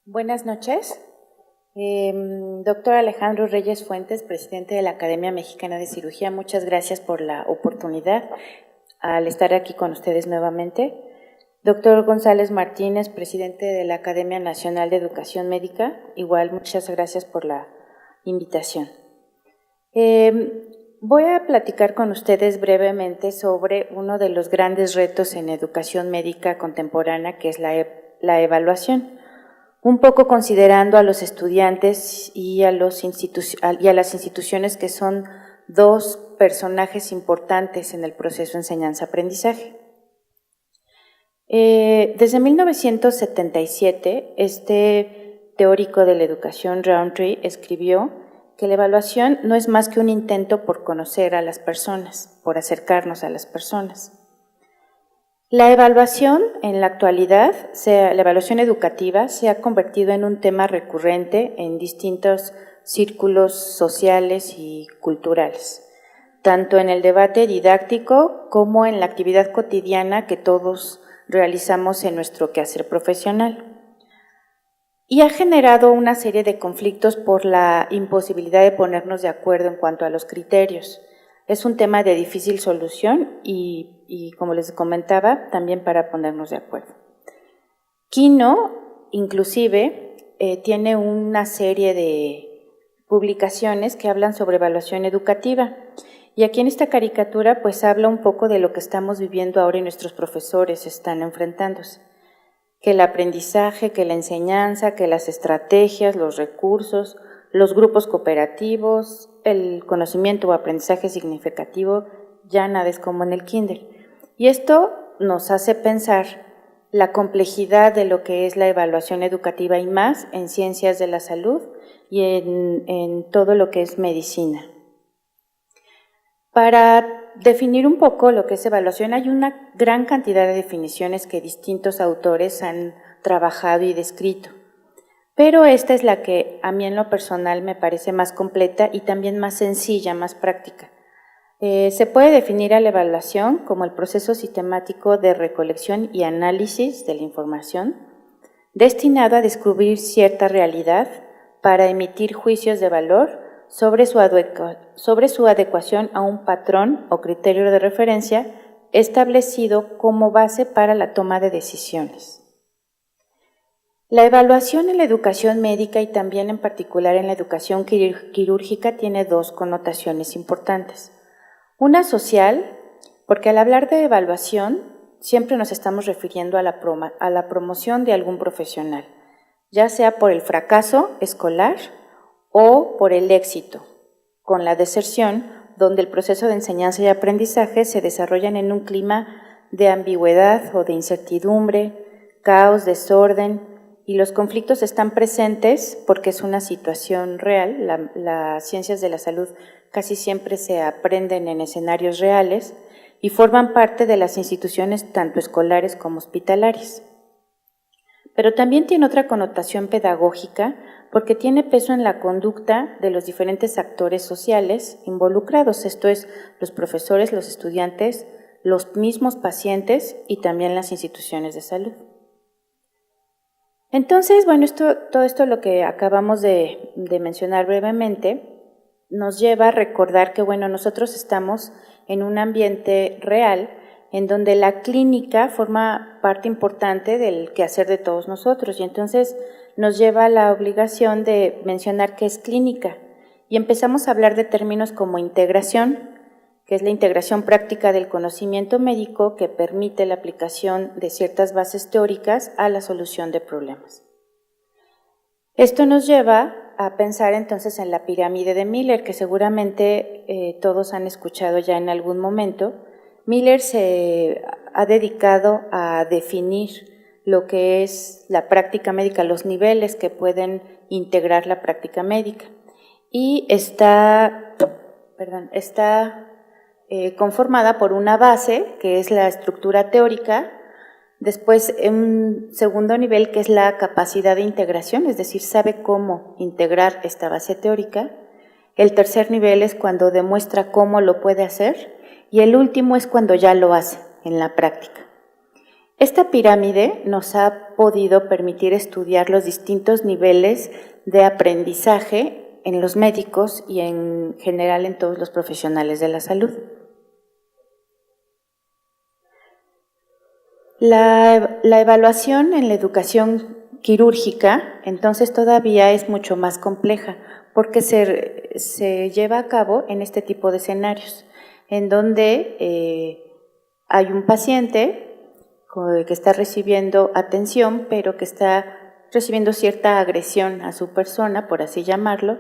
Buenas noches. Doctor Alejandro Reyes Fuentes, presidente de la Academia Mexicana de Cirugía, muchas gracias por la oportunidad al estar aquí con ustedes nuevamente. Doctor González Martínez, presidente de la Academia Nacional de Educación Médica, igual muchas gracias por la invitación. Voy a platicar con ustedes brevemente sobre uno de los grandes retos en educación médica contemporánea, que es la evaluación. Un poco considerando a los estudiantes y a las instituciones que son dos personajes importantes en el proceso de enseñanza-aprendizaje. Desde 1977, este teórico de la educación, Rountree, escribió que la evaluación no es más que un intento por conocer a las personas, por acercarnos a las personas. La evaluación en la actualidad, la evaluación educativa, se ha convertido en un tema recurrente en distintos círculos sociales y culturales, tanto en el debate didáctico como en la actividad cotidiana que todos realizamos en nuestro quehacer profesional. Y ha generado una serie de conflictos por la imposibilidad de ponernos de acuerdo en cuanto a los criterios. Es un tema de difícil solución y como les comentaba, también para ponernos de acuerdo. Quino, inclusive, tiene una serie de publicaciones que hablan sobre evaluación educativa. Y aquí en esta caricatura, pues habla un poco de lo que estamos viviendo ahora y nuestros profesores están enfrentándose. Que el aprendizaje, que la enseñanza, que las estrategias, los recursos, los grupos cooperativos, el conocimiento o aprendizaje significativo, ya nada es como en el kinder. Y esto nos hace pensar la complejidad de lo que es la evaluación educativa y más en ciencias de la salud y en todo lo que es medicina. Para definir un poco lo que es evaluación, hay una gran cantidad de definiciones que distintos autores han trabajado y descrito. Pero esta es la que a mí en lo personal me parece más completa y también más sencilla, más práctica. Se puede definir a la evaluación como el proceso sistemático de recolección y análisis de la información destinado a descubrir cierta realidad para emitir juicios de valor sobre su adecuación a un patrón o criterio de referencia establecido como base para la toma de decisiones. La evaluación en la educación médica y también en particular en la educación quirúrgica tiene dos connotaciones importantes. Una social, porque al hablar de evaluación siempre nos estamos refiriendo a la promoción de algún profesional, ya sea por el fracaso escolar o por el éxito, con la deserción, donde el proceso de enseñanza y aprendizaje se desarrollan en un clima de ambigüedad o de incertidumbre, caos, desorden, y los conflictos están presentes porque es una situación real. Las ciencias de la salud casi siempre se aprenden en escenarios reales y forman parte de las instituciones tanto escolares como hospitalarias. Pero también tiene otra connotación pedagógica porque tiene peso en la conducta de los diferentes actores sociales involucrados, esto es, los profesores, los estudiantes, los mismos pacientes y también las instituciones de salud. Entonces, bueno, todo esto lo que acabamos de mencionar brevemente nos lleva a recordar que, bueno, nosotros estamos en un ambiente real en donde la clínica forma parte importante del quehacer de todos nosotros y entonces nos lleva a la obligación de mencionar qué es clínica y empezamos a hablar de términos como integración, que es la integración práctica del conocimiento médico que permite la aplicación de ciertas bases teóricas a la solución de problemas. Esto nos lleva a pensar entonces en la pirámide de Miller, que seguramente todos han escuchado ya en algún momento. Miller se ha dedicado a definir lo que es la práctica médica, los niveles que pueden integrar la práctica médica. Y está conformada por una base, que es la estructura teórica, después un segundo nivel, que es la capacidad de integración, es decir, sabe cómo integrar esta base teórica. El tercer nivel es cuando demuestra cómo lo puede hacer, y el último es cuando ya lo hace en la práctica. Esta pirámide nos ha ha podido permitir estudiar los distintos niveles de aprendizaje en los médicos y en general en todos los profesionales de la salud. La evaluación en la educación quirúrgica, entonces, todavía es mucho más compleja, porque se lleva a cabo en este tipo de escenarios, en donde hay un paciente que está recibiendo atención, pero que está recibiendo cierta agresión a su persona, por así llamarlo.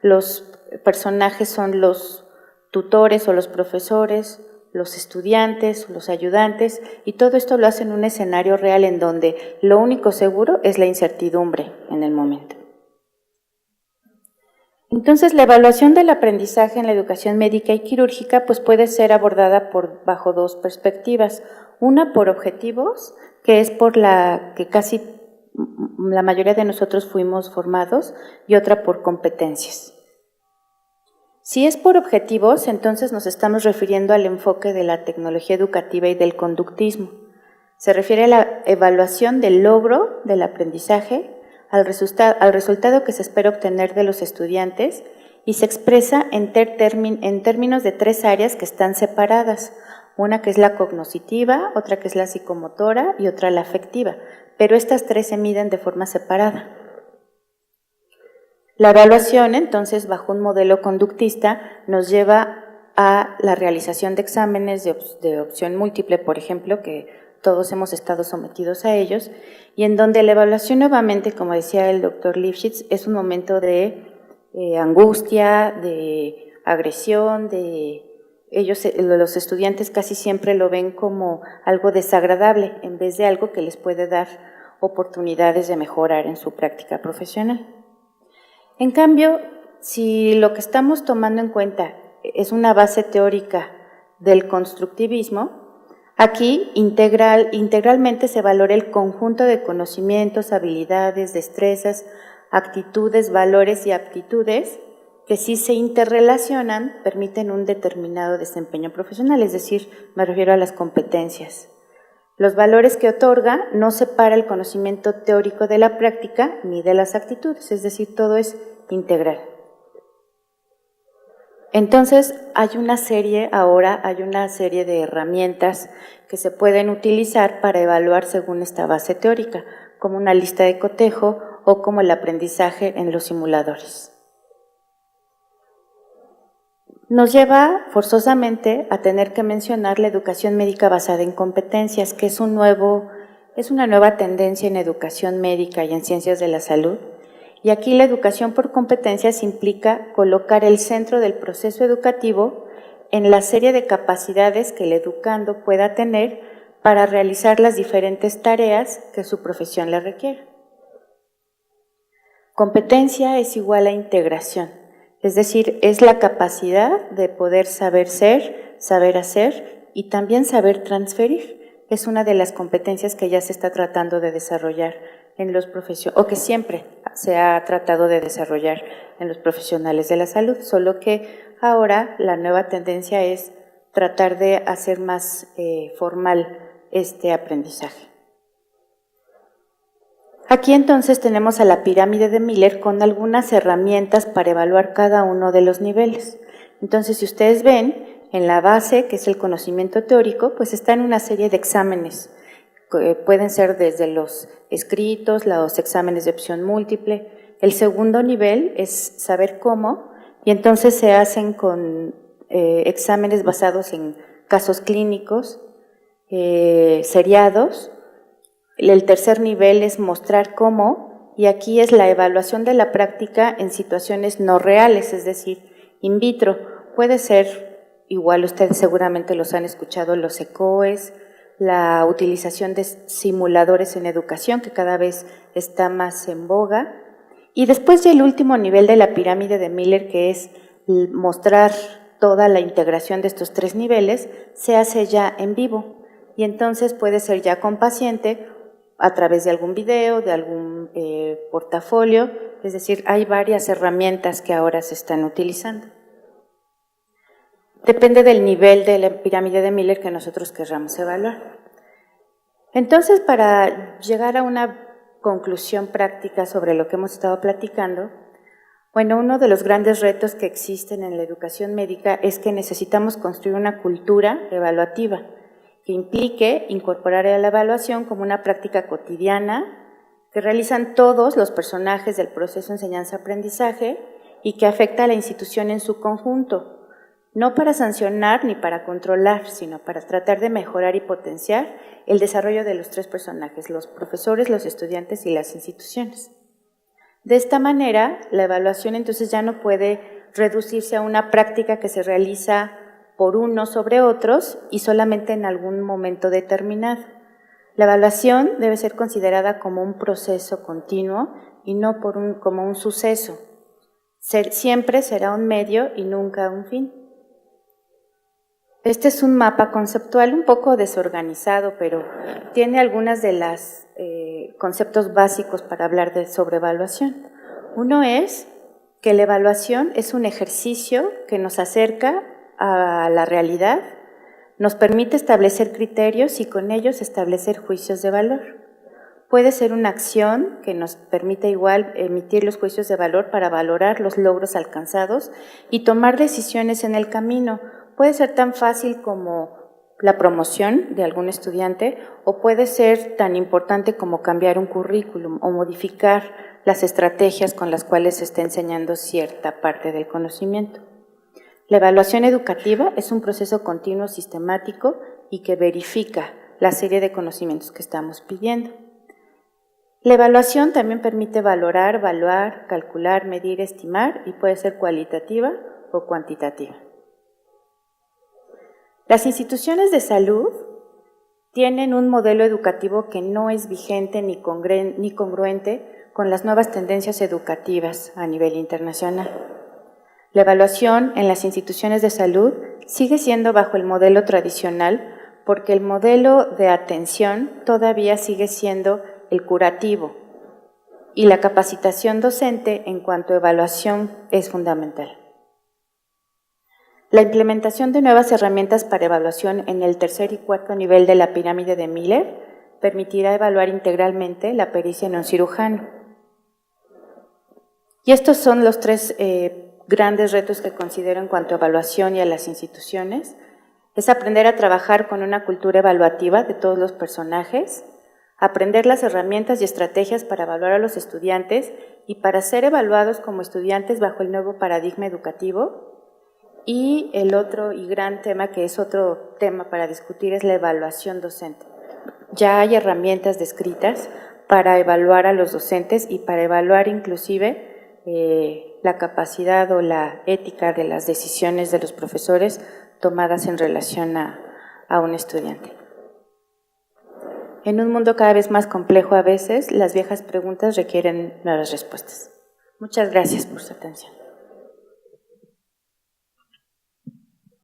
Los personajes son los tutores o los profesores, los estudiantes, los ayudantes, y todo esto lo hace en un escenario real en donde lo único seguro es la incertidumbre en el momento. Entonces, la evaluación del aprendizaje en la educación médica y quirúrgica pues puede ser abordada bajo dos perspectivas. Una por objetivos, que es por la que casi la mayoría de nosotros fuimos formados, y otra por competencias. Si es por objetivos, entonces nos estamos refiriendo al enfoque de la tecnología educativa y del conductismo. Se refiere a la evaluación del logro del aprendizaje, al resultado que se espera obtener de los estudiantes, y se expresa en términos de tres áreas que están separadas. Una que es la cognitiva, otra que es la psicomotora y otra la afectiva, pero estas tres se miden de forma separada. La evaluación, entonces, bajo un modelo conductista, nos lleva a la realización de exámenes de opción múltiple, por ejemplo, que todos hemos estado sometidos a ellos, y en donde la evaluación nuevamente, como decía el doctor Lifshitz, es un momento de angustia, de agresión, los estudiantes casi siempre lo ven como algo desagradable en vez de algo que les puede dar oportunidades de mejorar en su práctica profesional. En cambio, si lo que estamos tomando en cuenta es una base teórica del constructivismo, aquí integralmente se valora el conjunto de conocimientos, habilidades, destrezas, actitudes, valores y aptitudes que si se interrelacionan permiten un determinado desempeño profesional, es decir, me refiero a las competencias. Los valores que otorga no separa el conocimiento teórico de la práctica ni de las actitudes, es decir, todo es integral. Entonces, hay una serie de herramientas que se pueden utilizar para evaluar según esta base teórica, como una lista de cotejo o como el aprendizaje en los simuladores. Nos lleva forzosamente a tener que mencionar la educación médica basada en competencias, que es una nueva tendencia en educación médica y en ciencias de la salud. Y aquí la educación por competencias implica colocar el centro del proceso educativo en la serie de capacidades que el educando pueda tener para realizar las diferentes tareas que su profesión le requiere. Competencia es igual a integración, es decir, es la capacidad de poder saber ser, saber hacer y también saber transferir. Es una de las competencias que ya se está tratando de desarrollar en los profesionales, o que siempre se ha tratado de desarrollar en los profesionales de la salud, solo que ahora la nueva tendencia es tratar de hacer más formal este aprendizaje. Aquí entonces tenemos a la pirámide de Miller con algunas herramientas para evaluar cada uno de los niveles. Entonces, si ustedes ven, en la base, que es el conocimiento teórico, pues están una serie de exámenes. Pueden ser desde los escritos, los exámenes de opción múltiple. El segundo nivel es saber cómo, y entonces se hacen con exámenes basados en casos clínicos, seriados. El tercer nivel es mostrar cómo, y aquí es la evaluación de la práctica en situaciones no reales, es decir, in vitro. Puede ser, igual ustedes seguramente los han escuchado, los ECOES, la utilización de simuladores en educación, que cada vez está más en boga. Y después ya el último nivel de la pirámide de Miller, que es mostrar toda la integración de estos tres niveles, se hace ya en vivo. Y entonces puede ser ya con paciente, a través de algún video, de algún portafolio, es decir, hay varias herramientas que ahora se están utilizando. Depende del nivel de la pirámide de Miller que nosotros querramos evaluar. Entonces, para llegar a una conclusión práctica sobre lo que hemos estado platicando, bueno, uno de los grandes retos que existen en la educación médica es que necesitamos construir una cultura evaluativa que implique incorporar a la evaluación como una práctica cotidiana que realizan todos los personajes del proceso enseñanza-aprendizaje y que afecta a la institución en su conjunto, no para sancionar ni para controlar, sino para tratar de mejorar y potenciar el desarrollo de los tres personajes, los profesores, los estudiantes y las instituciones. De esta manera, la evaluación entonces ya no puede reducirse a una práctica que se realiza por unos sobre otros y solamente en algún momento determinado. La evaluación debe ser considerada como un proceso continuo y no como un suceso. Siempre será un medio y nunca un fin. Este es un mapa conceptual un poco desorganizado, pero tiene algunas de los conceptos básicos para hablar de sobreevaluación. Uno es que la evaluación es un ejercicio que nos acerca a la realidad, nos permite establecer criterios y con ellos establecer juicios de valor. Puede ser una acción que nos permite igual emitir los juicios de valor para valorar los logros alcanzados y tomar decisiones en el camino. Puede ser tan fácil como la promoción de algún estudiante o puede ser tan importante como cambiar un currículum o modificar las estrategias con las cuales se está enseñando cierta parte del conocimiento. La evaluación educativa es un proceso continuo, sistemático y que verifica la serie de conocimientos que estamos pidiendo. La evaluación también permite valorar, evaluar, calcular, medir, estimar y puede ser cualitativa o cuantitativa. Las instituciones de salud tienen un modelo educativo que no es vigente ni congruente con las nuevas tendencias educativas a nivel internacional. La evaluación en las instituciones de salud sigue siendo bajo el modelo tradicional porque el modelo de atención todavía sigue siendo el curativo y la capacitación docente en cuanto a evaluación es fundamental. La implementación de nuevas herramientas para evaluación en el tercer y cuarto nivel de la pirámide de Miller permitirá evaluar integralmente la pericia en un cirujano. Y estos son los tres grandes retos que considero en cuanto a evaluación y a las instituciones. Es aprender a trabajar con una cultura evaluativa de todos los personajes, aprender las herramientas y estrategias para evaluar a los estudiantes y para ser evaluados como estudiantes bajo el nuevo paradigma educativo. Y el otro y gran tema, que es otro tema para discutir, es la evaluación docente. Ya hay herramientas descritas para evaluar a los docentes y para evaluar inclusive la capacidad o la ética de las decisiones de los profesores tomadas en relación a un estudiante. En un mundo cada vez más complejo a veces, las viejas preguntas requieren nuevas respuestas. Muchas gracias por su atención.